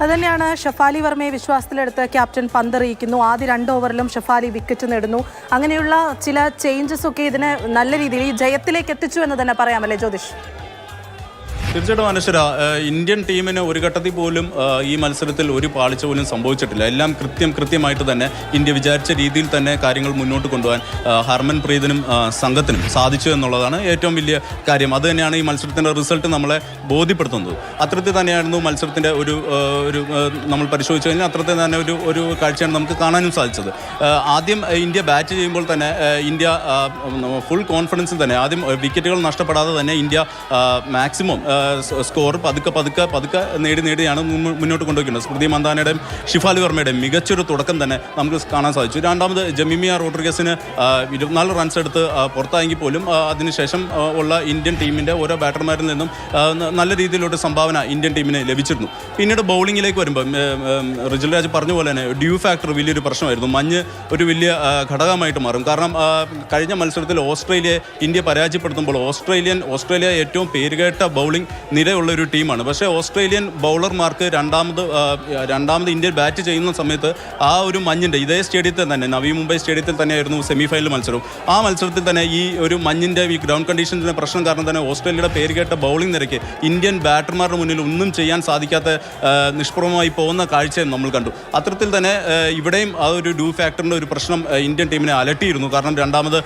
അതുതന്നെയാണ് ഷഫാലി വർമ്മയെ വിശ്വാസത്തിലെടുത്ത് ക്യാപ്റ്റൻ പന്തെറിയിക്കുന്നു. ആദ്യ 2 ഓവറിലും ഷഫാലി വിക്കറ്റ് നേടുന്നു. അങ്ങനെയുള്ള ചില ചേഞ്ചസ് ഒക്കെ ഇതിനെ നല്ല രീതിയിൽ ഈ ജയത്തിലേക്ക് എത്തിച്ചു എന്ന് തന്നെ പറയാമല്ലേ ജ്യോതിഷ്? തീർച്ചയായിട്ടും അനശ്വര, ഇന്ത്യൻ ടീമിന് ഒരു ഘട്ടത്തിൽ പോലും ഈ മത്സരത്തിൽ ഒരു പാളിച്ച പോലും സംഭവിച്ചിട്ടില്ല. എല്ലാം കൃത്യമായിട്ട് തന്നെ ഇന്ത്യ വിചാരിച്ച രീതിയിൽ തന്നെ കാര്യങ്ങൾ മുന്നോട്ട് കൊണ്ടുപോകാൻ ഹർമൻപ്രീതിനും സംഘത്തിനും സാധിച്ചു എന്നുള്ളതാണ് ഏറ്റവും വലിയ കാര്യം. അത് തന്നെയാണ് ഈ മത്സരത്തിൻ്റെ റിസൾട്ട് നമ്മളെ ബോധ്യപ്പെടുത്തുന്നത്. അത്തരത്തിൽ തന്നെയായിരുന്നു മത്സരത്തിൻ്റെ ഒരു നമ്മൾ പരിശോധിച്ചു കഴിഞ്ഞാൽ അത്തരത്തിൽ തന്നെ ഒരു കാഴ്ചയാണ് നമുക്ക് കാണാനും സാധിച്ചത്. ആദ്യം ഇന്ത്യ ബാറ്റ് ചെയ്യുമ്പോൾ തന്നെ ഇന്ത്യ ഫുൾ കോൺഫിഡൻസിൽ തന്നെ ആദ്യം വിക്കറ്റുകൾ നഷ്ടപ്പെടാതെ തന്നെ ഇന്ത്യ മാക്സിമം സ്കോർ പതുക്കെ നേടിയാണ് മുന്നോട്ട് കൊണ്ടുപോയിക്കുന്നത്. സ്മൃതി മന്ദാനയുടെയും ഷിഫാലി വർമ്മയുടെയും മികച്ചൊരു തുടക്കം തന്നെ നമുക്ക് കാണാൻ സാധിച്ചു. രണ്ടാമത് ജമീമിയ റോഡ്രിഗസിന് 24 റൺസ് എടുത്ത് പുറത്തായെങ്കിൽ പോലും അതിനുശേഷം ഉള്ള ഇന്ത്യൻ ടീമിൻ്റെ ഓരോ ബാറ്റർമാരിൽ നിന്നും നല്ല രീതിയിലൊരു സംഭാവന ഇന്ത്യൻ ടീമിന് ലഭിച്ചിരുന്നു. പിന്നീട് ബൗളിങ്ങിലേക്ക് വരുമ്പോൾ റിജൽ രാജ് പറഞ്ഞ പോലെ തന്നെ ഡ്യൂ ഫാക്ടർ വലിയൊരു പ്രശ്നമായിരുന്നു. മഞ്ഞ് ഒരു വലിയ ഘടകമായിട്ട് മാറും. കാരണം കഴിഞ്ഞ മത്സരത്തിൽ ഓസ്ട്രേലിയയെ ഇന്ത്യ പരാജയപ്പെടുത്തുമ്പോൾ ഓസ്ട്രേലിയ ഏറ്റവും പേരുകേട്ട ബൗളിംഗ് നിരയുള്ള ഒരു ടീമാണ്. പക്ഷേ ഓസ്ട്രേലിയൻ ബൗളർമാർക്ക് രണ്ടാമത് ഇന്ത്യ ബാറ്റ് ചെയ്യുന്ന സമയത്ത് ആ ഒരു മഞ്ഞിൻ്റെ ഇതേ സ്റ്റേഡിയത്തിൽ തന്നെ നവി മുംബൈ സ്റ്റേഡിയത്തിൽ തന്നെയായിരുന്നു സെമിഫൈനൽ മത്സരവും. ആ മത്സരത്തിൽ തന്നെ ഈ ഒരു മഞ്ഞിൻ്റെ ഈ ഗ്രൗണ്ട് കണ്ടീഷൻസിൻ്റെ പ്രശ്നം കാരണം തന്നെ ഓസ്ട്രേലിയയുടെ പേരുകേട്ട ബൗളിംഗ് നിരയ്ക്ക് ഇന്ത്യൻ ബാറ്റർമാരുടെ മുന്നിൽ ഒന്നും ചെയ്യാൻ സാധിക്കാത്ത നിഷ്പ്രഭമായി പോകുന്ന കാഴ്ചയും നമ്മൾ കണ്ടു. അത്തരത്തിൽ തന്നെ ഇവിടെയും ആ ഒരു ഡ്യൂ ഫാക്ടറിൻ്റെ ഒരു പ്രശ്നം ഇന്ത്യൻ ടീമിനെ അലട്ടിയിരുന്നു. കാരണം രണ്ടാമത്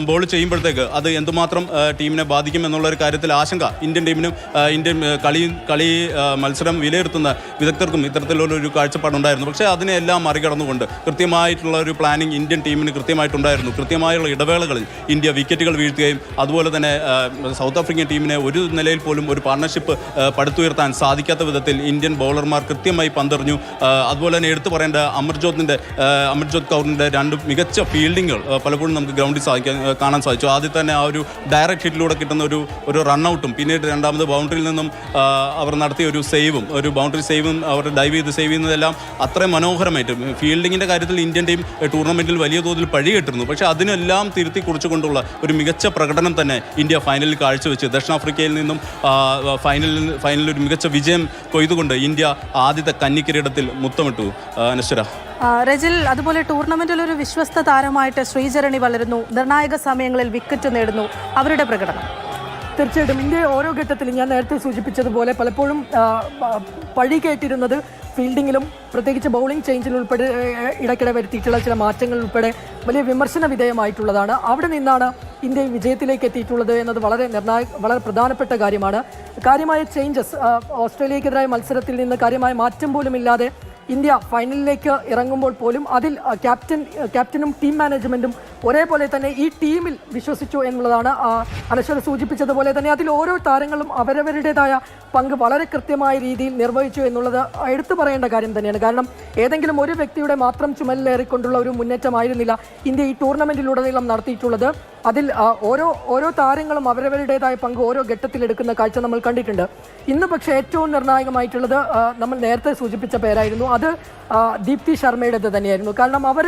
ബോൾ ചെയ്യുമ്പോഴത്തേക്ക് അത് എന്തുമാത്രം ടീമിനെ ബാധിക്കും എന്നുള്ളൊരു കാര്യത്തിൽ ആശങ്ക ഇന്ത്യൻ ടീമിനും ഇന്ത്യൻ കളി മത്സരം വിലയിരുത്തുന്ന വിദഗ്ധർക്കും ഇത്തരത്തിലുള്ളൊരു കാഴ്ചപ്പാടുണ്ടായിരുന്നു. പക്ഷേ അതിനെല്ലാം മറികടന്നുകൊണ്ട് കൃത്യമായിട്ടുള്ള ഒരു പ്ലാനിങ് ഇന്ത്യൻ ടീമിന് കൃത്യമായിട്ടുണ്ടായിരുന്നു. കൃത്യമായുള്ള ഇടവേളകളിൽ ഇന്ത്യ വിക്കറ്റുകൾ വീഴ്ത്തുകയും അതുപോലെ തന്നെ സൗത്ത് ആഫ്രിക്കൻ ടീമിനെ ഒരു നിലയിൽ പോലും ഒരു പാർട്ണർഷിപ്പ് പടുത്തുയർത്താൻ സാധിക്കാത്ത വിധത്തിൽ ഇന്ത്യൻ ബൗളർമാർ കൃത്യമായി പന്തെറിഞ്ഞു. അതുപോലെ തന്നെ എടുത്തു പറയേണ്ട അമർജോത് കൗറിൻ്റെ 2 മികച്ച ഫീൽഡിങ്ങുകൾ പലപ്പോഴും നമുക്ക് ഗ്രൗണ്ടിൽ കാണാൻ സാധിച്ചു. ആദ്യം തന്നെ ആ ഒരു ഡയറക്റ്റ് ഹിറ്റിലൂടെ കിട്ടുന്ന ഒരു റണ്ണൗട്ടും പിന്നീട് രണ്ടാമത് ബൗണ്ടറിയിൽ നിന്നും അവർ നടത്തിയ ഒരു ബൗണ്ടറി സേവും അവർ ഡൈവ് ചെയ്ത് സേവ് ചെയ്യുന്നതെല്ലാം അത്രയും മനോഹരമായിട്ട് ഫീൽഡിങ്ങിൻ്റെ കാര്യത്തിൽ ഇന്ത്യൻ ടീം ടൂർണമെൻറ്റിൽ വലിയ തോതിൽ പഴികെട്ടിരുന്നു. പക്ഷേ അതിനെല്ലാം തിരുത്തി കുറിച്ചുകൊണ്ടുള്ള ഒരു മികച്ച പ്രകടനം തന്നെ ഇന്ത്യ ഫൈനലിൽ കാഴ്ചവെച്ച് ദക്ഷിണാഫ്രിക്കയിൽ നിന്നും ഫൈനലിൽ ഒരു മികച്ച വിജയം കൊയ്തുകൊണ്ട് ഇന്ത്യ ആദ്യത്തെ കന്നിക്കിരീടത്തിൽ മുത്തമിട്ടു. നശ്വര, രജിൽ, അതുപോലെ ടൂർണമെന്റിൽ ഒരു വിശ്വസ്ത താരമായിട്ട് ശ്രീചരണി വളരുന്നു. നിർണായക സമയങ്ങളിൽ വിക്കറ്റ് നേടുന്നു. അവരുടെ പ്രകടനം തീർച്ചയായിട്ടും ഇന്ത്യ ഓരോ ഘട്ടത്തിലും ഞാൻ നേരത്തെ സൂചിപ്പിച്ചതുപോലെ പലപ്പോഴും പഴി കേട്ടിരുന്നത് ഫീൽഡിങ്ങിലും പ്രത്യേകിച്ച് ബൗളിംഗ് ചേഞ്ചിൽ ഉൾപ്പെടെ ഇടയ്ക്കിടെ വരുത്തിയിട്ടുള്ള ചില മാറ്റങ്ങൾ ഉൾപ്പെടെ വലിയ വിമർശന വിധേയമായിട്ടുള്ളതാണ്. അവിടെ നിന്നാണ് ഇന്ത്യ വിജയത്തിലേക്ക് എത്തിയിട്ടുള്ളത് എന്നത് വളരെ പ്രധാനപ്പെട്ട കാര്യമാണ്. കാര്യമായ ചേഞ്ചസ് ഓസ്ട്രേലിയക്കെതിരായ മത്സരത്തിൽ നിന്ന് കാര്യമായ മാറ്റം പോലും ഇല്ലാതെ ഇന്ത്യ ഫൈനലിലേക്ക് ഇറങ്ങുമ്പോൾ പോലും അതിൽ ക്യാപ്റ്റനും ടീം മാനേജ്മെൻറ്റും ഒരേപോലെ തന്നെ ഈ ടീമിൽ വിശ്വസിച്ചു എന്നുള്ളതാണ്. അനശ്വര സൂചിപ്പിച്ചതുപോലെ തന്നെ അതിൽ ഓരോ താരങ്ങളും അവരവരുടേതായ പങ്ക് വളരെ കൃത്യമായ രീതിയിൽ നിർവഹിച്ചു എന്നുള്ളത് എടുത്തു പറയേണ്ട കാര്യം തന്നെയാണ്. കാരണം ഏതെങ്കിലും ഒരു വ്യക്തിയുടെ മാത്രം ചുമലിലേറിക്കൊണ്ടുള്ള ഒരു മുന്നേറ്റമായിരുന്നില്ല ഇന്ത്യ ഈ ടൂർണമെൻറ്റിലുടനീളം നടത്തിയിട്ടുള്ളത്. അതിൽ ഓരോ താരങ്ങളും അവരവരുടേതായ പങ്ക് ഓരോ ഘട്ടത്തിലെടുക്കുന്ന കാഴ്ച നമ്മൾ കണ്ടിട്ടുണ്ട്. ഇന്ന് പക്ഷേ ഏറ്റവും നിർണായകമായിട്ടുള്ളത് നമ്മൾ നേരത്തെ സൂചിപ്പിച്ച പേരായിരുന്നു. അത് ദീപ്തി ശർമ്മയുടേത് തന്നെയായിരുന്നു. കാരണം അവർ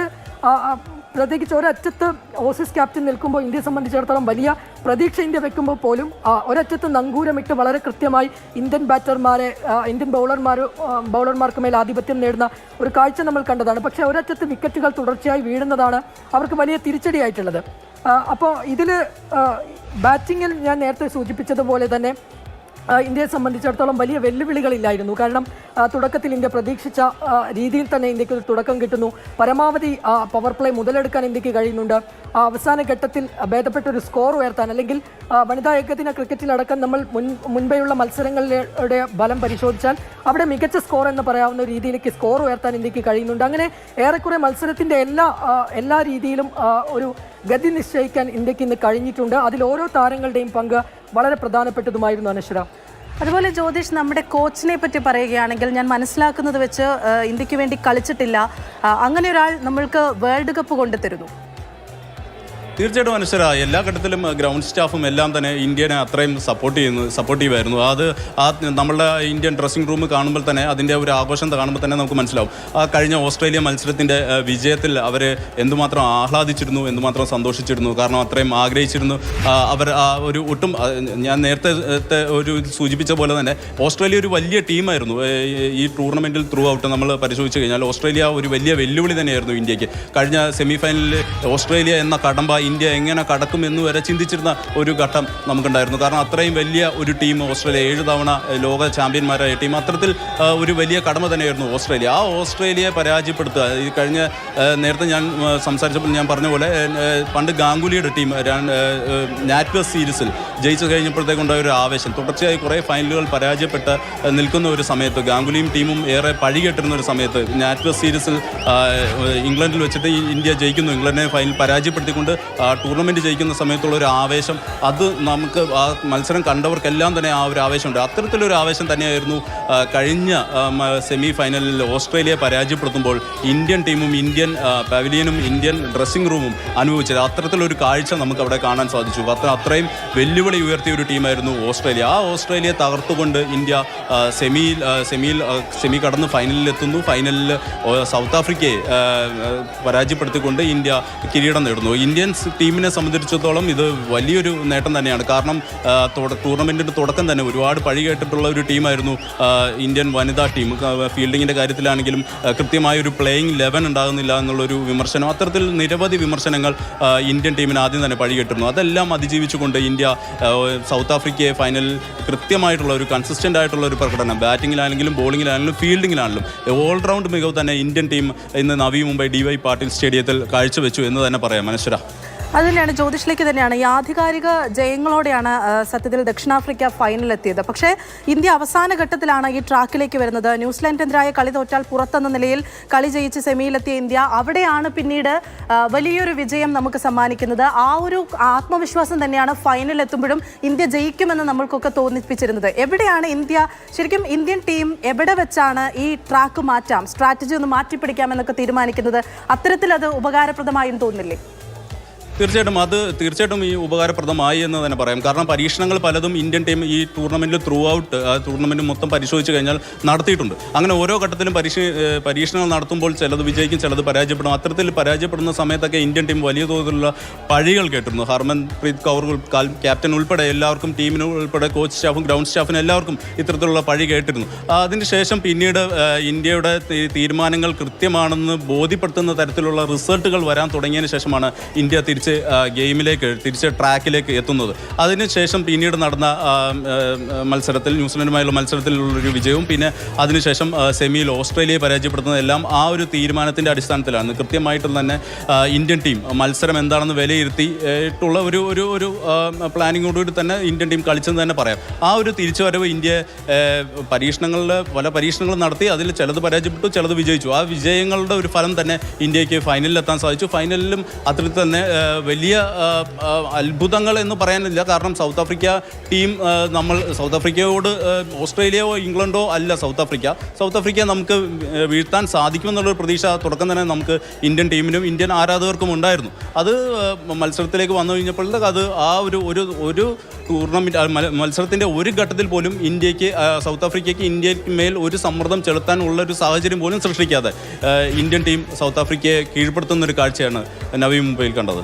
പ്രത്യേകിച്ച് ഒരറ്റത്ത് ഓസീസ് ക്യാപ്റ്റൻ നിൽക്കുമ്പോൾ ഇന്ത്യയെ സംബന്ധിച്ചിടത്തോളം വലിയ പ്രതീക്ഷ ഇന്ത്യ വെക്കുമ്പോൾ പോലും ഒരറ്റത്ത് നങ്കൂരമിട്ട് വളരെ കൃത്യമായി ഇന്ത്യൻ ബൗളർമാർക്ക് മേൽ ആധിപത്യം നേടുന്ന ഒരു കാഴ്ച നമ്മൾ കണ്ടതാണ്. പക്ഷേ ഒരറ്റത്ത് വിക്കറ്റുകൾ തുടർച്ചയായി വീഴുന്നതാണ് അവർക്ക് വലിയ തിരിച്ചടിയായിട്ടുള്ളത്. അപ്പോൾ ഇതിൽ ബാറ്റിങ്ങിൽ ഞാൻ നേരത്തെ സൂചിപ്പിച്ചതുപോലെ തന്നെ ഇന്ത്യയെ സംബന്ധിച്ചിടത്തോളം വലിയ വെല്ലുവിളികളില്ലായിരുന്നു. കാരണം തുടക്കത്തിൽ ഇന്ത്യ പ്രതീക്ഷിച്ച രീതിയിൽ തന്നെ ഇന്ത്യക്ക് ഒരു തുടക്കം കിട്ടുന്നു. പരമാവധി പവർ പ്ലേ മുതലെടുക്കാൻ ഇന്ത്യക്ക് കഴിയുന്നുണ്ട്. അവസാന ഘട്ടത്തിൽ ഭേദപ്പെട്ട ഒരു സ്കോർ ഉയർത്താൻ, അല്ലെങ്കിൽ വനിതാ ഏകദിന ക്രിക്കറ്റിലടക്കം നമ്മൾ മുൻപേയുള്ള മത്സരങ്ങളുടെ ഫലം പരിശോധിച്ചാൽ അവിടെ മികച്ച സ്കോർ എന്ന് പറയാവുന്ന രീതിയിലേക്ക് സ്കോർ ഉയർത്താൻ ഇന്ത്യക്ക് കഴിയുന്നുണ്ട്. അങ്ങനെ ഏറെക്കുറെ മത്സരത്തിൻ്റെ എല്ലാ രീതിയിലും ഒരു ഗതി നിശ്ചയിക്കാൻ ഇന്ത്യക്ക് ഇന്ന് കഴിഞ്ഞിട്ടുണ്ട്. അതിൽ ഓരോ താരങ്ങളുടെയും പങ്ക് വളരെ പ്രധാനപ്പെട്ടതുമായിരുന്നു. അനശ്വര, അതുപോലെ ജ്യോതിഷ്, നമ്മുടെ കോച്ചിനെ പറ്റി പറയുകയാണെങ്കിൽ ഞാൻ മനസ്സിലാക്കുന്നത് വെച്ച് ഇന്ത്യക്ക് വേണ്ടി കളിച്ചിട്ടില്ല. അങ്ങനെ ഒരാൾ നമ്മൾക്ക് വേൾഡ് കപ്പ് കൊണ്ടുതരുന്നു. തീർച്ചയായിട്ടും അനശ്വര, എല്ലാ ഘട്ടത്തിലും ഗ്രൗണ്ട് സ്റ്റാഫും എല്ലാം തന്നെ ഇന്ത്യനെ അത്രയും സപ്പോർട്ടീവായിരുന്നു. നമ്മളുടെ ഇന്ത്യൻ ഡ്രസ്സിംഗ് റൂം കാണുമ്പോൾ തന്നെ അതിൻ്റെ ഒരു ആഘോഷം കാണുമ്പോൾ തന്നെ നമുക്ക് മനസ്സിലാവും. കഴിഞ്ഞ ഓസ്ട്രേലിയ മത്സരത്തിൻ്റെ വിജയത്തിൽ അവർ എന്തുമാത്രം ആഹ്ലാദിച്ചിരുന്നു, എന്തുമാത്രം സന്തോഷിച്ചിരുന്നു. കാരണം അത്രയും ആഗ്രഹിച്ചിരുന്നു അവർ. ഒരു ഒട്ടും ഞാൻ നേരത്തെ ഒരു സൂചിപ്പിച്ച പോലെ തന്നെ ഓസ്ട്രേലിയ ഒരു വലിയ ടീമായിരുന്നു. ഈ ടൂർണമെൻറ്റിൽ ത്രൂ ഔട്ട് നമ്മൾ പരിശോധിച്ച് കഴിഞ്ഞാൽ ഓസ്ട്രേലിയ ഒരു വലിയ വെല്ലുവിളി തന്നെയായിരുന്നു ഇന്ത്യക്ക്. കഴിഞ്ഞ സെമിഫൈനലിൽ ഓസ്ട്രേലിയ എന്ന കടമ്പ ഇന്ത്യ എങ്ങനെ കടക്കുമെന്ന് വരെ ചിന്തിച്ചിരുന്ന ഒരു ഘട്ടം നമുക്കുണ്ടായിരുന്നു. കാരണം അത്രയും വലിയ ഒരു ടീം ഓസ്ട്രേലിയ, 7 തവണ ലോക ചാമ്പ്യന്മാരായ ടീം, അത്തരത്തിൽ ഒരു വലിയ കടമ തന്നെയായിരുന്നു ഓസ്ട്രേലിയ. ആ ഓസ്ട്രേലിയയെ പരാജയപ്പെടുത്തുക, ഈ കഴിഞ്ഞ നേരത്തെ ഞാൻ സംസാരിച്ചപ്പോൾ ഞാൻ പറഞ്ഞ പോലെ പണ്ട് ഗാംഗുലിയുടെ ടീം നാറ്റ്വെസ്റ്റ് സീരീസിൽ ജയിച്ചു കഴിഞ്ഞപ്പോഴത്തേക്കുണ്ടായ ഒരു ആവേശം, തുടർച്ചയായി കുറേ ഫൈനലുകൾ പരാജയപ്പെട്ട് നിൽക്കുന്ന ഒരു സമയത്ത് ഗാംഗുലിയും ടീമും ഏറെ പഴികെട്ടിരുന്ന ഒരു സമയത്ത് നാറ്റ്വെസ്റ്റ് സീരീസിൽ ഇംഗ്ലണ്ടിൽ വെച്ചിട്ട് ഇന്ത്യ ജയിക്കുന്നു. ഇംഗ്ലണ്ടിനെ ഫൈനൽ പരാജയപ്പെടുത്തിക്കൊണ്ട് ടൂർണമെൻറ്റ് ജയിക്കുന്ന സമയത്തുള്ള ഒരു ആവേശം, അത് നമുക്ക് ആ മത്സരം കണ്ടവർക്കെല്ലാം തന്നെ ആ ഒരു ആവേശമുണ്ട്. അത്തരത്തിലൊരു ആവേശം തന്നെയായിരുന്നു കഴിഞ്ഞ സെമി ഫൈനലിൽ ഓസ്ട്രേലിയയെ പരാജയപ്പെടുത്തുമ്പോൾ ഇന്ത്യൻ ടീമും ഇന്ത്യൻ പവലിയനും ഇന്ത്യൻ ഡ്രസ്സിംഗ് റൂമും അനുഭവിച്ചത്. അത്തരത്തിലൊരു കാഴ്ച നമുക്ക് അവിടെ കാണാൻ സാധിച്ചു. അത്രയും വെല്ലുവിളി ഉയർത്തിയ ഒരു ടീമായിരുന്നു ഓസ്ട്രേലിയ. ആ ഓസ്ട്രേലിയ തകർത്തുകൊണ്ട് ഇന്ത്യ സെമി കടന്ന് ഫൈനലിലെത്തുന്നു. ഫൈനലിൽ സൗത്ത് ആഫ്രിക്കയെ പരാജയപ്പെടുത്തിക്കൊണ്ട് ഇന്ത്യ കിരീടം നേടുന്നു. ഇന്ത്യൻ ടീമിനെ സംബന്ധിച്ചിടത്തോളം ഇത് വലിയൊരു നേട്ടം തന്നെയാണ്. കാരണം ടൂർണമെൻറ്റിൻ്റെ തുടക്കം തന്നെ ഒരുപാട് പഴി കേട്ടിട്ടുള്ള ഒരു ടീമായിരുന്നു ഇന്ത്യൻ വനിതാ ടീം. ഫീൽഡിങ്ങിൻ്റെ കാര്യത്തിലാണെങ്കിലും കൃത്യമായൊരു പ്ലേയിങ് 11 ഉണ്ടാകുന്നില്ല എന്നുള്ളൊരു വിമർശനം, അത്തരത്തിൽ നിരവധി വിമർശനങ്ങൾ ഇന്ത്യൻ ടീമിന് ആദ്യം തന്നെ പഴി കേട്ടിരുന്നു. അതെല്ലാം അതിജീവിച്ചുകൊണ്ട് ഇന്ത്യ സൗത്ത് ആഫ്രിക്കയെ ഫൈനലിൽ കൃത്യമായിട്ടുള്ള ഒരു കൺസിസ്റ്റൻ്റ് ആയിട്ടുള്ള ഒരു പ്രകടനം, ബാറ്റിങ്ങിലാണെങ്കിലും ബോളിങ്ങിലാണെങ്കിലും ഫീൽഡിങ്ങിലാണെങ്കിലും ഓൾറൗണ്ട് മികവ് തന്നെ ഇന്ത്യൻ ടീം ഇന്ന് നവി മുംബൈ DY പാട്ടീൽ സ്റ്റേഡിയത്തിൽ കാഴ്ചവെച്ചു എന്ന് തന്നെ പറയാം. മനശ്വര, അത് തന്നെയാണ്, ജ്യോതിഷിലേക്ക് തന്നെയാണ്. ഈ ആധികാരിക ജയങ്ങളോടെയാണ് സത്യത്തിൽ ദക്ഷിണാഫ്രിക്ക ഫൈനലെത്തിയത്. പക്ഷേ ഇന്ത്യ അവസാന ഘട്ടത്തിലാണ് ഈ ട്രാക്കിലേക്ക് വരുന്നത്. ന്യൂസിലാൻഡിനെതിരായ കളി തോറ്റാൽ പുറത്തെന്ന നിലയിൽ കളി ജയിച്ച് സെമിയിലെത്തിയ ഇന്ത്യ അവിടെയാണ് പിന്നീട് വലിയൊരു വിജയം നമുക്ക് സമ്മാനിക്കുന്നത്. ആ ഒരു ആത്മവിശ്വാസം തന്നെയാണ് ഫൈനലെത്തുമ്പോഴും ഇന്ത്യ ജയിക്കുമെന്ന് നമ്മൾക്കൊക്കെ തോന്നിപ്പിച്ചിരുന്നത്. എവിടെയാണ് ഇന്ത്യ ശരിക്കും, ഇന്ത്യൻ ടീം എവിടെ വെച്ചാണ് ഈ ട്രാക്ക് മാറ്റാം, സ്ട്രാറ്റജി ഒന്ന് മാറ്റിപ്പിടിക്കാമെന്നൊക്കെ തീരുമാനിക്കുന്നത്? അത്തരത്തിൽ അത് ഉപകാരപ്രദമായും തോന്നില്ലേ? തീർച്ചയായിട്ടും ഈ ഉപകാരപ്രദമായി എന്ന് തന്നെ പറയാം. കാരണം പരീക്ഷണങ്ങൾ പലതും ഇന്ത്യൻ ടീം ഈ ടൂർണമെൻറ്റിൽ ത്രൂ ഔട്ട് ടൂർണമെൻറ്റ് മൊത്തം പരിശോധിച്ച് കഴിഞ്ഞാൽ നടത്തിയിട്ടുണ്ട്. അങ്ങനെ ഓരോ ഘട്ടത്തിലും പരീക്ഷണങ്ങൾ നടത്തുമ്പോൾ ചിലത് വിജയിക്കും, ചിലത് പരാജയപ്പെടും. അത്തരത്തിൽ പരാജയപ്പെടുന്ന സമയത്തൊക്കെ ഇന്ത്യൻ ടീം വലിയ തോതിലുള്ള പഴികൾ കേട്ടിരുന്നു. ഹർമൻപ്രീത് കൗർ ക്യാപ്റ്റൻ ഉൾപ്പെടെ എല്ലാവർക്കും, ടീമിന് ഉൾപ്പെടെ കോച്ച് സ്റ്റാഫും ഗ്രൗണ്ട് സ്റ്റാഫിനും എല്ലാവർക്കും ഇത്തരത്തിലുള്ള പഴി കേട്ടിരുന്നു. അതിനുശേഷം പിന്നീട് ഇന്ത്യയുടെ തീരുമാനങ്ങൾ കൃത്യമാണെന്ന് ബോധ്യപ്പെടുത്തുന്ന തരത്തിലുള്ള റിസൾട്ടുകൾ വരാൻ തുടങ്ങിയതിന് ശേഷമാണ് ഇന്ത്യ തിരിച്ച് ട്രാക്കിലേക്ക് എത്തുന്നത്. അതിനുശേഷം പിന്നീട് നടന്ന മത്സരത്തിൽ, ന്യൂസിലൻഡുമായുള്ള മത്സരത്തിലുള്ളൊരു വിജയവും പിന്നെ അതിനുശേഷം സെമിയിൽ ഓസ്ട്രേലിയയെ പരാജയപ്പെടുത്തുന്നതെല്ലാം ആ ഒരു തീരുമാനത്തിൻ്റെ അടിസ്ഥാനത്തിലാണ്. കൃത്യമായിട്ട് തന്നെ ഇന്ത്യൻ ടീം മത്സരം എന്താണെന്ന് വിലയിരുത്തിയിട്ടുള്ള ഒരു പ്ലാനിങ്ങോടുകൂടി തന്നെ ഇന്ത്യൻ ടീം കളിച്ചെന്ന് തന്നെ പറയാം. ആ ഒരു തിരിച്ചുവരവ് ഇന്ത്യ പല പരീക്ഷണങ്ങളും നടത്തി. അതിൽ ചിലത് പരാജയപ്പെട്ടു, ചിലത് വിജയിച്ചു. ആ വിജയങ്ങളുടെ ഒരു ഫലം തന്നെ ഇന്ത്യക്ക് ഫൈനലിലെത്താൻ സാധിച്ചു. ഫൈനലിലും അത്തരത്തിൽ തന്നെ വലിയ അത്ഭുതങ്ങൾ എന്ന് പറയാനില്ല. കാരണം സൗത്ത് ആഫ്രിക്ക ടീം, സൗത്ത് ആഫ്രിക്കയോട് ഓസ്ട്രേലിയയോ ഇംഗ്ലണ്ടോ അല്ല സൗത്ത് ആഫ്രിക്ക നമുക്ക് വീഴ്ത്താൻ സാധിക്കുമെന്നുള്ളൊരു പ്രതീക്ഷ തുടക്കം തന്നെ നമുക്ക് ഇന്ത്യൻ ടീമിനും ഇന്ത്യൻ ആരാധകർക്കും ഉണ്ടായിരുന്നു. അത് മത്സരത്തിലേക്ക് വന്നു കഴിഞ്ഞപ്പോഴത്തേക്ക് അത് ആ ഒരു ടൂർണമെൻറ്റ് മത്സരത്തിൻ്റെ ഒരു ഘട്ടത്തിൽ പോലും സൗത്ത് ആഫ്രിക്കയ്ക്ക് ഇന്ത്യക്ക് മേൽ ഒരു സമ്മർദ്ദം ചെലുത്താനുള്ള ഒരു സാഹചര്യം പോലും സൃഷ്ടിക്കാതെ ഇന്ത്യൻ ടീം സൗത്ത് ആഫ്രിക്കയെ കീഴ്പ്പെടുത്തുന്ന ഒരു കാഴ്ചയാണ് നവി മുംബൈയിൽ കണ്ടത്.